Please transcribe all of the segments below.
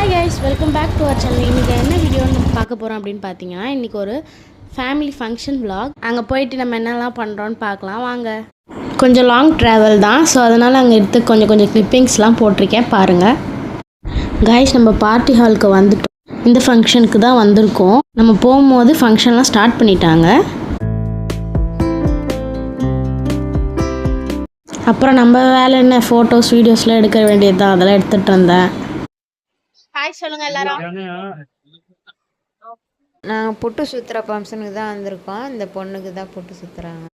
Hi guys, welcome back to our channel. இன்னைக்கு என்ன வீடியோன்னு பார்க்க போகிறோம் அப்படின்னு பார்த்தீங்கன்னா, இன்றைக்கி ஒரு ஃபேமிலி ஃபங்க்ஷன் vlog. அங்கே போயிட்டு நம்ம என்னெல்லாம் பண்ணுறோன்னு பார்க்கலாம் வாங்க. கொஞ்சம் லாங் ட்ராவல் தான், ஸோ அதனால் அங்கே எடுத்து கொஞ்சம் கிளிப்பிங்ஸ்லாம் போட்டிருக்கேன் பாருங்கள். கைஸ், நம்ம பார்ட்டி ஹாலுக்கு வந்துட்டோம். இந்த ஃபங்க்ஷனுக்கு தான் வந்திருக்கோம். நம்ம போகும்போது ஃபங்க்ஷன்லாம் ஸ்டார்ட் பண்ணிட்டாங்க. அப்புறம் நம்ம வேலை என்ன, ஃபோட்டோஸ் வீடியோஸ்லாம் எடுக்க வேண்டியது தான், அதெல்லாம் எடுத்துகிட்டு இருந்தேன். ஹாய் சொல்லுங்க எல்லாரும். நாங்கள் புட்டு சுற்றுற ஃபங்க்ஷனுக்கு தான் வந்திருக்கோம். இந்த பொண்ணுக்கு தான் புட்டு சுற்றுறாங்க.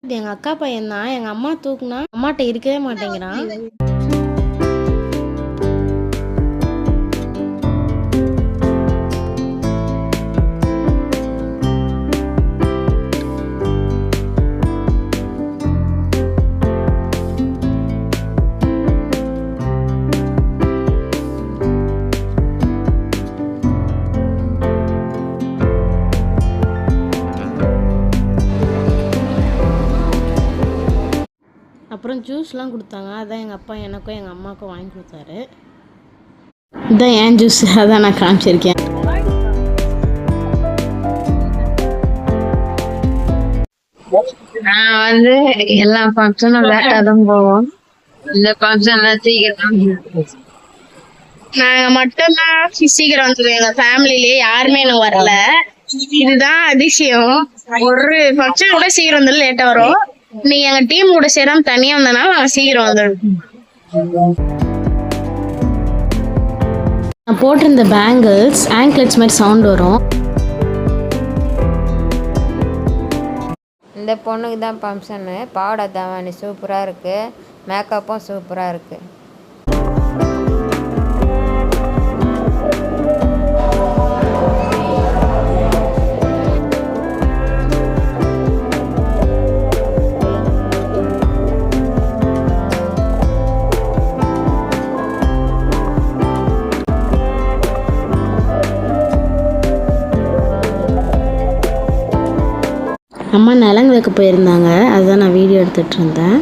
இது எங்கள் அக்கா பையன் தான். எங்கள் அம்மா தூக்குனா அம்மாட்ட இருக்கவே மாட்டேங்கிறான். அப்புறம் ஜூஸ்லாம் கொடுத்தாங்க. அதான் எங்கள் அப்பா எனக்கும் எங்கள் அம்மாவுக்கும் வாங்கி கொடுத்தாரு. இதுதான் ஏன் ஜூஸ், அதான் நான் காமிச்சிருக்கேன். நான் வந்து எல்லா ஃபங்க்ஷனும் லேட்டாக தான் போவோம். இந்த ஃபங்க்ஷன்லாம் சீக்கிரம் நாங்கள் மட்டும்தான் சீக்கிரம் வந்துடுவோம். எங்கள் ஃபேமிலியிலே யாருமே இன்னும் வரல. இதுதான் அதிசயம். ஒரு ஃபங்க்ஷன் கூட சீக்கிரம் வந்து லேட்டாக வரும். நீ எங்கள் டீம் கூட சேராம தனியாக வந்தனா சீக்கிரம் வந்துடும். நான் போட்டிருந்த பேங்கிள்ஸ் ஆங்க்லெட்ஸ் மாதிரி சவுண்ட் வரும். இந்த பொண்ணுக்கு தான் ஃபங்க்ஷனு. பாவாடை தாவாணி சூப்பராக இருக்குது, மேக்கப்பும் சூப்பராக இருக்குது. அம்மா நிலங்களுக்கு போயிருந்தாங்க, அதுதான் நான் வீடியோ எடுத்துகிட்டு இருந்தேன்.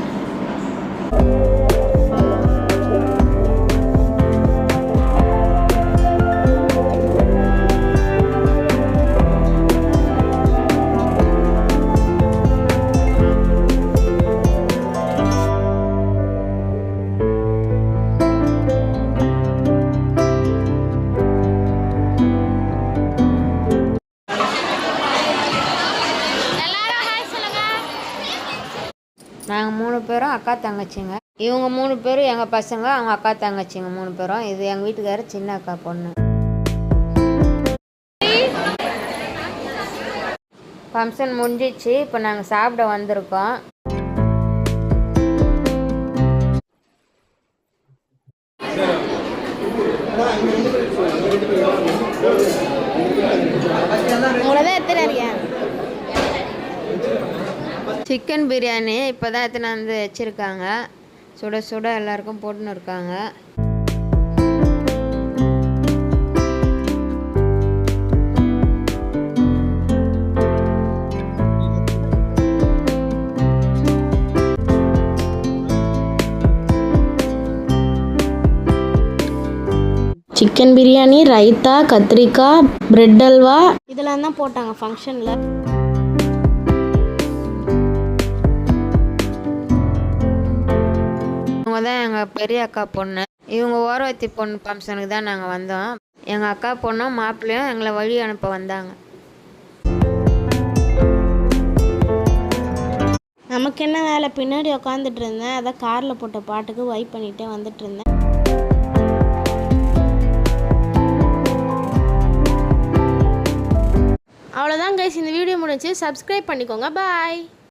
நாங்கள் 3 பேரும் அக்கா தங்கச்சிங்க. இவங்க 3 பேரும் எங்கள் பசங்க, அவங்க அக்கா தங்கச்சிங்க 3 பேரும். இது எங்கள் வீட்டுக்கார சின்ன அக்கா பொண்ணு. ஃபங்க்ஷன் முடிஞ்சிச்சு. இப்போ நாங்கள் சாப்பிட வந்திருக்கோம். சிக்கன் பிரியாணி இப்போ தான் எத்தனை வந்து வச்சுருக்காங்க. சுட சுட எல்லாருக்கும் போட்டுன்னு இருக்காங்க. சிக்கன் பிரியாணி, ரைத்தா, கத்திரிக்காய், பிரெட் அல்வா இதெல்லாம் தான் போட்டாங்க ஃபங்க்ஷனில். இவங்க தான் எங்கள் பெரிய அக்கா பொண்ணு. இவங்க ஓரவத்தி பொண்ணு ஃபங்க்ஷனுக்கு தான் நாங்கள் வந்தோம். எங்கள் அக்கா பொண்ணும் மாப்பிள்ளையும் எங்களை வழி அனுப்ப வந்தாங்க. நமக்கு என்ன வேலை, பின்னாடி உட்காந்துட்டு இருந்தேன். அதான் காரில் போட்ட பாட்டுக்கு வைப் பண்ணிகிட்டே வந்துட்டு இருந்தேன். அவ்வளோதான் கைஸ், இந்த வீடியோ முடிஞ்சு. சப்ஸ்கிரைப் பண்ணிக்கோங்க. பாய்.